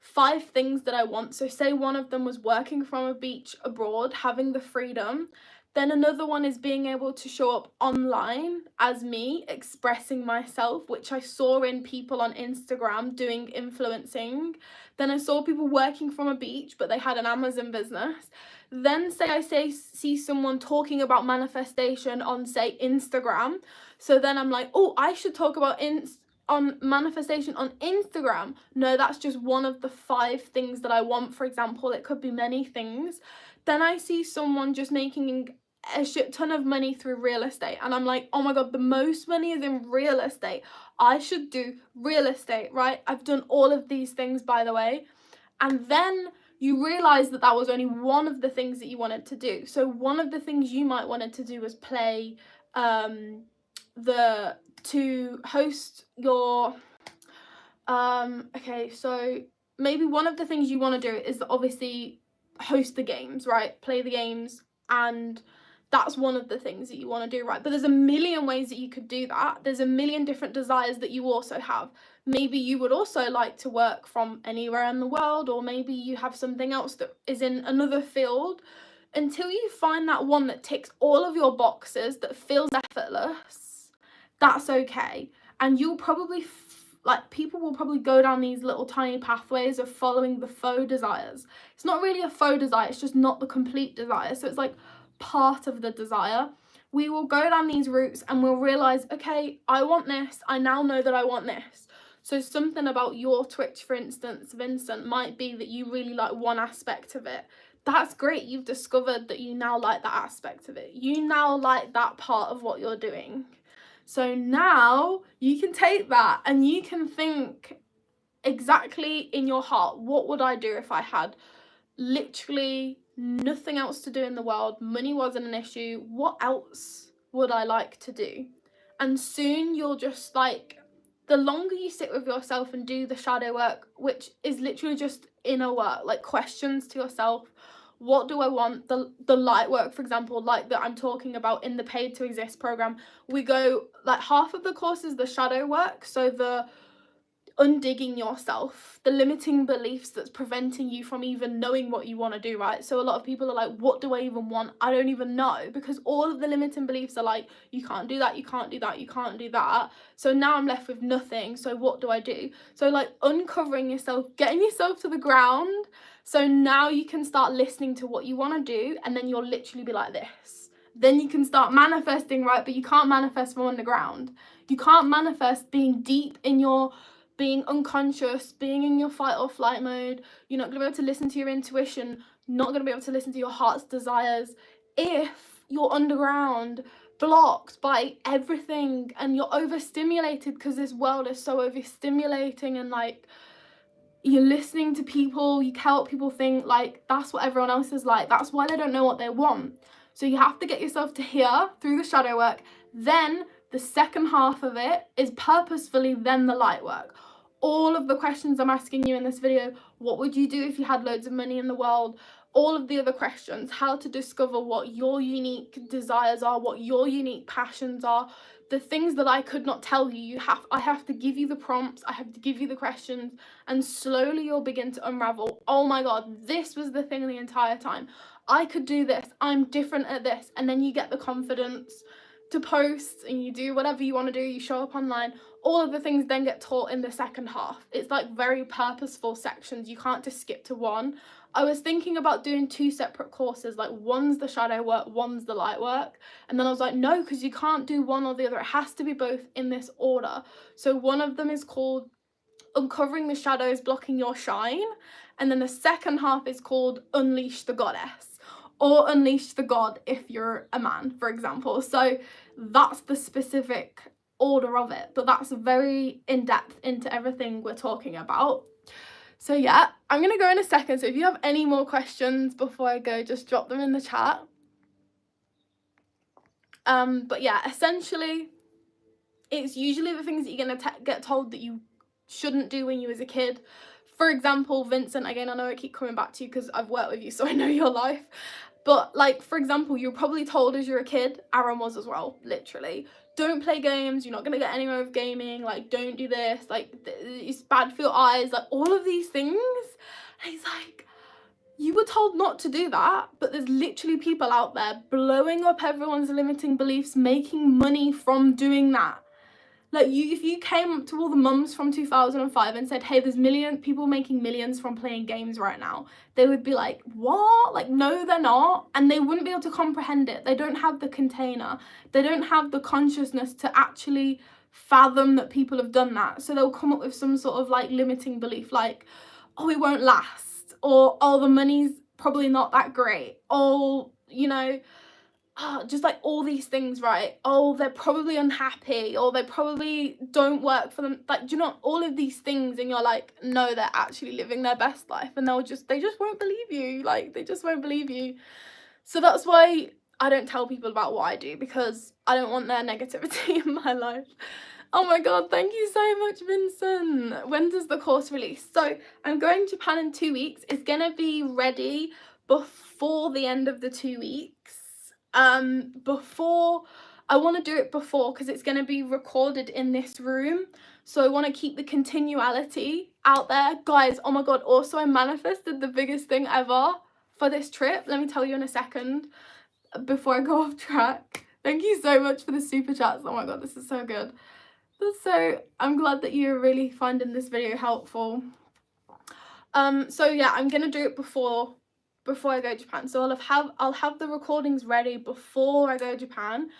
5 things that I want. So say one of them was working from a beach abroad, having the freedom. Then another one is being able to show up online as me, expressing myself, which I saw in people on Instagram doing influencing. Then I saw people working from a beach, but they had an Amazon business. Then see someone talking about manifestation on, say, Instagram. So then I'm like, oh, I should talk about on manifestation on Instagram. No, that's just one of the 5 things that I want, for example. It could be many things. Then I see someone just making a shit ton of money through real estate and I'm like, oh my god, the most money is in real estate. I should do real estate, right? I've done all of these things, by the way. And then you realize that that was only one of the things that you wanted to do. So one of the things you might wanted to do was play to host your okay, so maybe one of the things you want to do is obviously host the games, right? Play the games, and that's one of the things that you want to do, right? But there's a million ways that you could do that. There's a million different desires that you also have. Maybe you would also like to work from anywhere in the world, or maybe you have something else that is in another field. Until you find that one that ticks all of your boxes, that feels effortless, that's okay. And you'll probably people will probably go down these little tiny pathways of following the faux desires. It's not really a faux desire, it's just not the complete desire. So it's like part of the desire. We will go down these routes and we'll realize, okay, I want this. I now know that I want this. So something about your Twitch, for instance, Vincent, might be that you really like one aspect of it. That's great. You've discovered that you now like that aspect of it. You now like that part of what you're doing. So now you can take that and you can think exactly in your heart, what would I do if I had literally nothing else to do in the world? Money wasn't an issue. What else would I like to do? And soon you'll just like, the longer you sit with yourself and do the shadow work, which is literally just inner work, like questions to yourself. What do I want? The light work, for example, like that I'm talking about in the Paid to Exist program, we go like half of the course is the shadow work. So the undigging yourself, the limiting beliefs that's preventing you from even knowing what you want to do, right? So a lot of people are like, what do I even want? I don't even know, because all of the limiting beliefs are like, you can't do that, you can't do that, you can't do that. So now I'm left with nothing. So what do I do? So like uncovering yourself, getting yourself to the ground. So now you can start listening to what you want to do, and then you'll literally be like this. Then you can start manifesting, right? But you can't manifest from underground. You can't manifest being deep in your being unconscious, being in your fight or flight mode. You're not going to be able to listen to your intuition, not going to be able to listen to your heart's desires if you're underground, blocked by everything, and you're overstimulated, because this world is so overstimulating, and like you're listening to people, you help people think like that's what everyone else is like. That's why they don't know what they want. So you have to get yourself to here through the shadow work. Then the second half of it is purposefully then the light work. All of the questions I'm asking you in this video, what would you do if you had loads of money in the world? all of the other questions, how to discover what your unique desires are, what your unique passions are, the things that I could not tell you. I have to give you the prompts, I have to give you the questions, and slowly you'll begin to unravel, oh my god, this was the thing the entire time. I could do this, I'm different at this. And then you get the confidence to post and you do whatever you want to do, you show up online. All of the things then get taught in the second half. It's like very purposeful sections, you can't just skip to one. I was thinking about doing 2 separate courses, like one's the shadow work, one's the light work. And then I was like, no, because you can't do one or the other. It has to be both in this order. So one of them is called Uncovering the Shadows Blocking Your Shine. And then the second half is called Unleash the Goddess, or Unleash the God if you're a man, for example. So that's the specific order of it, but that's very in-depth into everything we're talking about. So yeah, I'm going to go in a second. So if you have any more questions before I go, just drop them in the chat. But yeah, essentially, it's usually the things that you're going to get told that you shouldn't do when you was a kid. For example, Vincent, again, I know I keep coming back to you because I've worked with you, so I know your life. But like, for example, you're probably told as you're a kid, Aaron was as well, literally, don't play games, you're not going to get anywhere with gaming, like, don't do this, like, it's bad for your eyes, like, all of these things. And he's like, you were told not to do that, but there's literally people out there blowing up everyone's limiting beliefs, making money from doing that. Like, if you came up to all the mums from 2005 and said, hey, there's people making millions from playing games right now, they would be like, what? Like, no, they're not. And they wouldn't be able to comprehend it. They don't have the container. They don't have the consciousness to actually fathom that people have done that. So they'll come up with some sort of like limiting belief, like, oh, it won't last, or oh, the money's probably not that great, or, you know, just like all these things, right? Oh, they're probably unhappy, or they probably don't work for them. Like, do you know, all of these things, and you're like, no, they're actually living their best life, and they just won't believe you. Like, they just won't believe you. So that's why I don't tell people about what I do, because I don't want their negativity in my life. Oh my god, thank you so much, Vincent. When does the course release? So I'm going to Japan in 2 weeks. It's gonna be ready before the end of the 2 weeks. I want to do it before, because it's going to be recorded in this room, so I want to keep the continuality out there, guys. Oh my god, also I manifested the biggest thing ever for this trip. Let me tell you in a second, before I go off track. Thank you so much for the super chats. Oh my god, this is so good. So I'm glad that you're really finding this video helpful. So yeah, I'm gonna do it before I go to Japan. So I'll have the recordings ready before I go to Japan,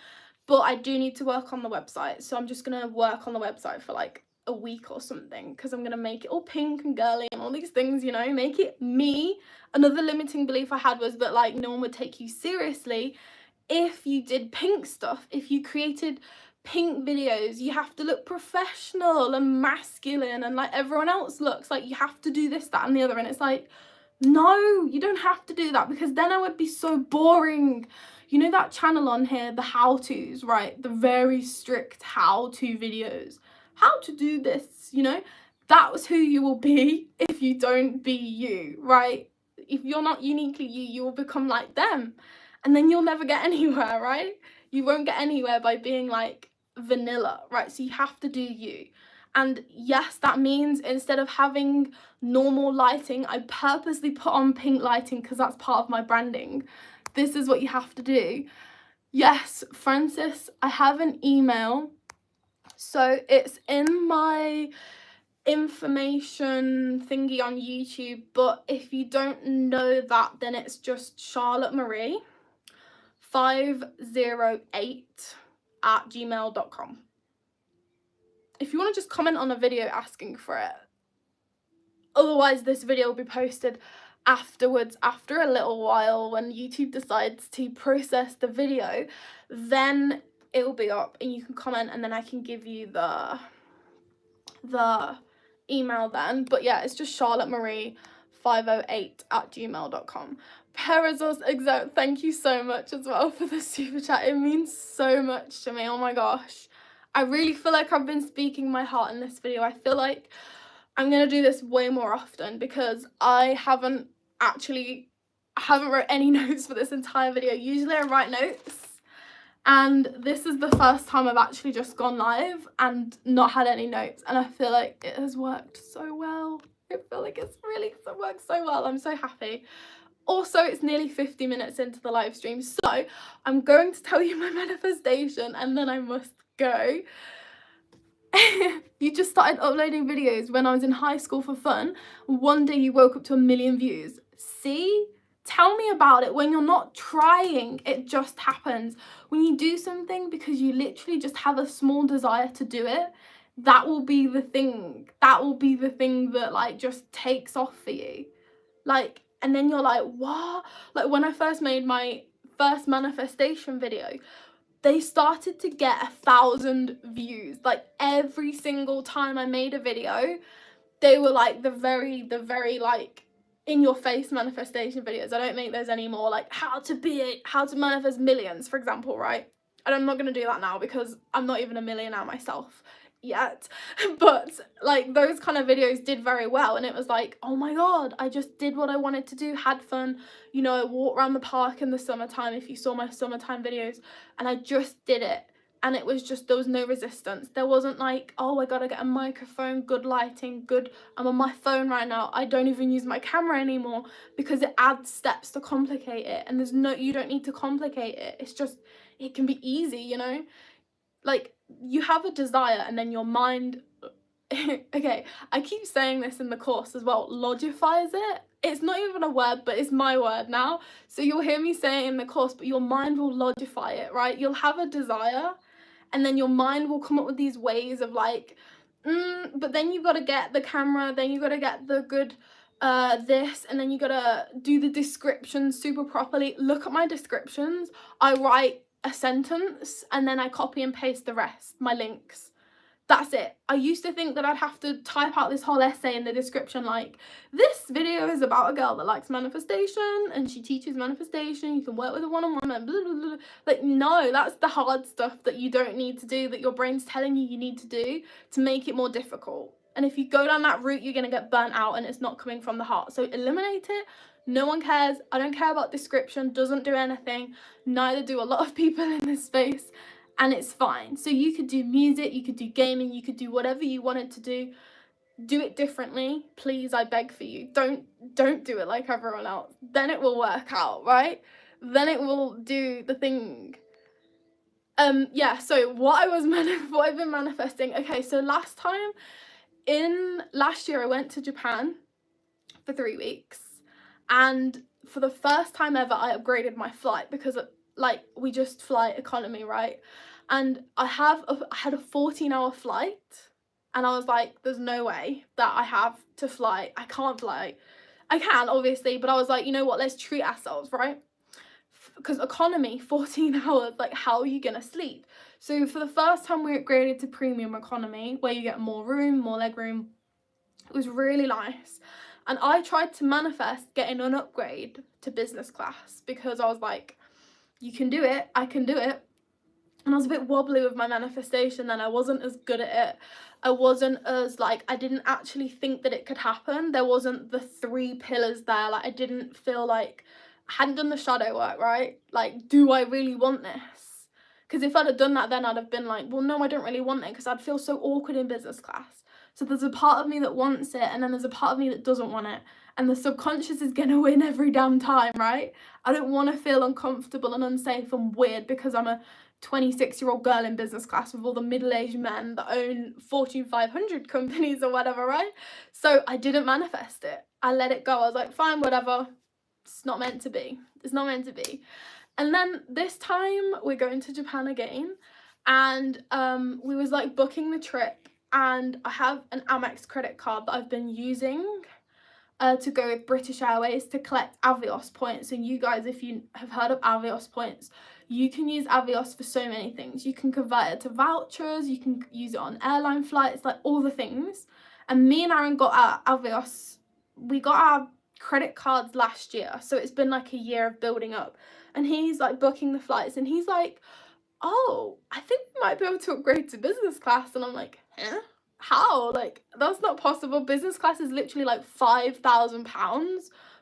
but I do need to work on the website. So I'm just gonna work on the website for like a week or something, because I'm gonna make it all pink and girly and all these things, you know, make it me. Another limiting belief I had was that like no one would take you seriously if you did pink stuff. If you created pink videos, you have to look professional and masculine and like everyone else looks. Like, you have to do this, that and the other. And it's like, no, you don't have to do that, because then I would be so boring. You know that channel on here, the how-tos, right? The very strict how-to videos. How to do this, you know? That was who you will be if you don't be you, right? If you're not uniquely you, you will become like them. And then you'll never get anywhere, right? You won't get anywhere by being like vanilla, right? So you have to do you. And yes, that means instead of having normal lighting, I purposely put on pink lighting, because that's part of my branding. This is what you have to do. Yes, Francis, I have an email. So it's in my information thingy on YouTube, but if you don't know that, then it's just Charlotte Marie 508@gmail.com. If you want to just comment on a video asking for it. Otherwise, this video will be posted afterwards, after a little while, when YouTube decides to process the video, then it will be up and you can comment, and then I can give you the email then. But yeah, it's just Charlotte Marie 508@gmail.com. Perazos Exo, thank you so much as well for the super chat. It means so much to me. Oh my gosh, I really feel like I've been speaking my heart in this video. I feel like I'm gonna do this way more often, because I haven't actually I haven't wrote any notes for this entire video. Usually I write notes, and this is the first time I've actually just gone live and not had any notes, and I feel like it has worked so well. I feel like it's really worked so well. I'm so happy. Also, it's nearly 50 minutes into the live stream, so I'm going to tell you my manifestation and then I must go. You just started uploading videos when I was in high school for fun. One day you woke up to 1 million views. See? Tell me about it. When you're not trying, it just happens. When you do something because you literally just have a small desire to do it, that will be the thing. That will be the thing that like just takes off for you. Like, and then you're like, what? Like when I first made my first manifestation video, they started to get 1,000 views. Like every single time I made a video, they were like the very like in your face manifestation videos. I don't make those anymore. Like how to manifest millions, for example, right? And I'm not gonna do that now because I'm not even a millionaire myself yet. But like those kind of videos did very well, and it was like, oh my god, I just did what I wanted to do, had fun. You know, I walked around the park in the summertime, if you saw my summertime videos, and I just did it. And it was just, there was no resistance. There wasn't like, oh, I gotta get a microphone, good lighting, good, I'm on my phone right now. I don't even use my camera anymore because it adds steps to complicate it. And there's no, you don't need to complicate it. It's just, it can be easy, you know? Like, you have a desire and then your mind, okay, I keep saying this in the course as well, logifies it. It's not even a word, but it's my word now. So you'll hear me say it in the course, but your mind will logify it, right? You'll have a desire, and then your mind will come up with these ways of like, but then you got to get the camera, then you got to get the good this, and then you got to do the descriptions super properly. Look at my descriptions. I write a sentence and then I copy and paste the rest, my links. That's it. I used to think that I'd have to type out this whole essay in the description like, this video is about a girl that likes manifestation and she teaches manifestation, you can work with a one-on-one and blah, blah, blah. Like, no, that's the hard stuff that you don't need to do, that your brain's telling you need to do to make it more difficult. And if you go down that route, you're going to get burnt out and it's not coming from the heart. So eliminate it. No one cares. I don't care about description. Doesn't do anything. Neither do a lot of people in this space. And it's fine. So you could do music, you could do gaming, you could do whatever you wanted to do. Do it differently, please, I beg for you. Don't do it like everyone else. Then it will work out, right? Then it will do the thing. Yeah, so what I've been manifesting. Okay, so last year I went to Japan for 3 weeks, and for the first time ever I upgraded my flight because like we just fly economy, right? And I had a 14-hour flight, and I was like, there's no way that I have to fly. I can't fly. I can, obviously, but I was like, you know what, let's treat ourselves, right? Because economy, 14 hours, like how are you gonna sleep? So for the first time we upgraded to premium economy, where you get more room, more leg room. It was really nice. And I tried to manifest getting an upgrade to business class because I was like, you can do it, I can do it. And I was a bit wobbly with my manifestation, and I wasn't as good at it. I wasn't as like, I didn't actually think that it could happen. There wasn't the 3 pillars there. Like I didn't feel like, I hadn't done the shadow work, right? Like, do I really want this? Because if I'd have done that, then I'd have been like, well, no, I don't really want it, because I'd feel so awkward in business class. So there's a part of me that wants it, and then there's a part of me that doesn't want it. And the subconscious is gonna win every damn time, right? I don't want to feel uncomfortable and unsafe and weird because I'm a 26-year-old girl in business class with all the middle-aged men that own Fortune 500 companies or whatever, right? So I didn't manifest it. I let it go. I was like, fine, whatever. It's not meant to be. It's not meant to be. And then this time we're going to Japan again, and we was like booking the trip, and I have an Amex credit card that I've been using to go with British Airways to collect Avios points. And you guys, if you have heard of Avios points, you can use Avios for so many things. You can convert it to vouchers, you can use it on airline flights, like all the things. And me and Aaron got our Avios, we got our credit cards last year, so it's been like a year of building up. And he's like booking the flights, and he's like, oh, I think we might be able to upgrade to business class. And I'm like, huh? How? Like, that's not possible. Business class is literally like £5,000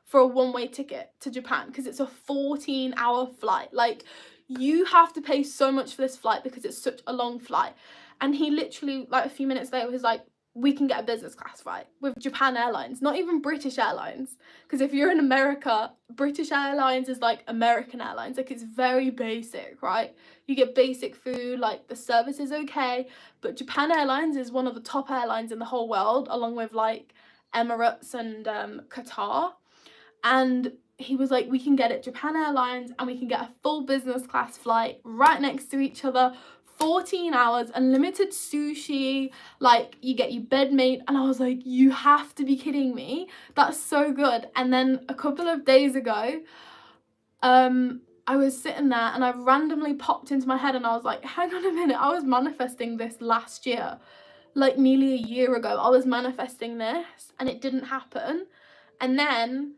for a one-way ticket to Japan because it's a 14-hour flight. Like, you have to pay so much for this flight because it's such a long flight. And he literally, like, a few minutes later was like, we can get a business class flight with Japan Airlines, not even British Airlines. Because if you're in America, British Airlines is like American Airlines. Like, it's very basic, right? You get basic food, like the service is okay. But Japan Airlines is one of the top airlines in the whole world, along with like Emirates and Qatar. And he was like, we can get it Japan Airlines and we can get a full business class flight right next to each other, 14 hours, unlimited sushi, like you get your bed made. And I was like, you have to be kidding me. That's so good. And then a couple of days ago, I was sitting there and I randomly popped into my head and I was like, hang on a minute, I was manifesting this last year, like nearly a year ago. I was manifesting this and it didn't happen. And then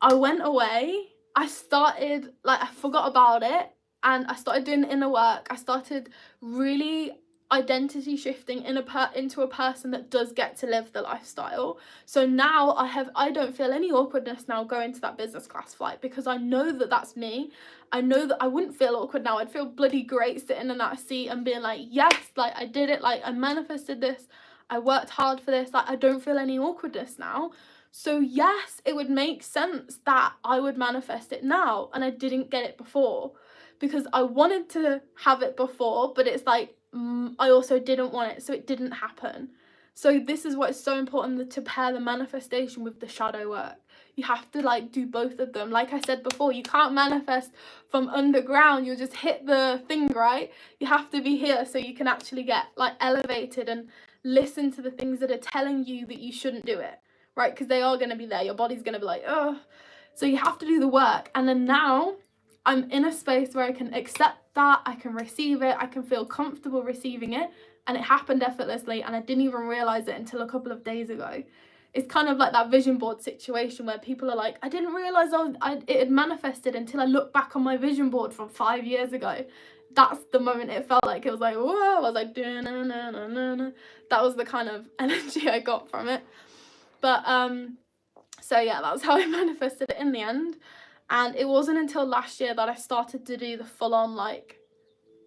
I went away, I started, like, I forgot about it, and I started doing the inner work. I started really identity shifting into a person that does get to live the lifestyle. So now I don't feel any awkwardness now going to that business class flight because I know that that's me. I know that I wouldn't feel awkward now. I'd feel bloody great sitting in that seat and being like, yes, like I did it, like I manifested this, I worked hard for this, like I don't feel any awkwardness now. So yes, it would make sense that I would manifest it now, and I didn't get it before because I wanted to have it before, but it's like I also didn't want it, so it didn't happen. So this is why it's so important to pair the manifestation with the shadow work. You have to like do both of them. Like I said before, you can't manifest from underground. You'll just hit the thing, right? You have to be here so you can actually get like elevated and listen to the things that are telling you that you shouldn't do it. Right, because they are going to be there. Your body's going to be like, oh. So you have to do the work. And then now I'm in a space where I can accept that, I can receive it, I can feel comfortable receiving it. And it happened effortlessly, and I didn't even realize it until a couple of days ago. It's kind of like that vision board situation where people are like, I didn't realize it had manifested until I looked back on my vision board from 5 years ago. That's the moment it felt like. It was like, whoa, I was like, da-na-na-na-na-na. That was the kind of energy I got from it. But so yeah, that's how I manifested it in the end. And it wasn't until last year that I started to do the full-on like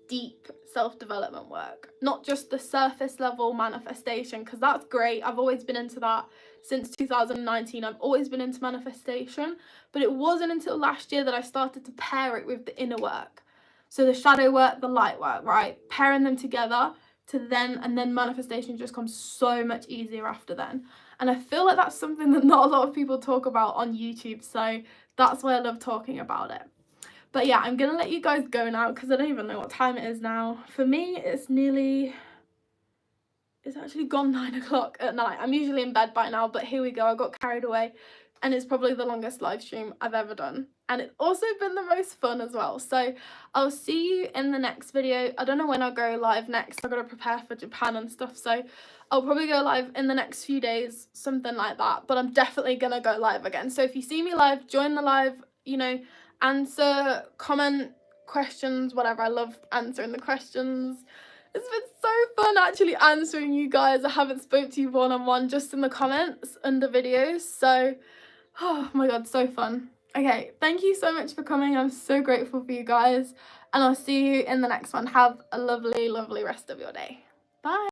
deep self-development work, not just the surface level manifestation, because that's great. I've always been into that since 2019. I've always been into manifestation, but it wasn't until last year that I started to pair it with the inner work. So the shadow work, the light work, right? Pairing them together and then manifestation just comes so much easier after then. And I feel like that's something that not a lot of people talk about on YouTube, so that's why I love talking about it. But yeah, I'm gonna let you guys go now because I don't even know what time it is now. For me, it's actually gone 9 o'clock at night. I'm usually in bed by now, but here we go. I got carried away, and it's probably the longest live stream I've ever done. And it's also been the most fun as well. So I'll see you in the next video. I don't know when I'll go live next. I've got to prepare for Japan and stuff. So I'll probably go live in the next few days, something like that. But I'm definitely going to go live again. So if you see me live, join the live, you know, answer, comment, questions, whatever. I love answering the questions. It's been so fun actually answering you guys. I haven't spoke to you one-on-one, just in the comments under videos. So, oh my god, so fun. Okay, thank you so much for coming. I'm so grateful for you guys. And I'll see you in the next one. Have a lovely, lovely rest of your day. Bye.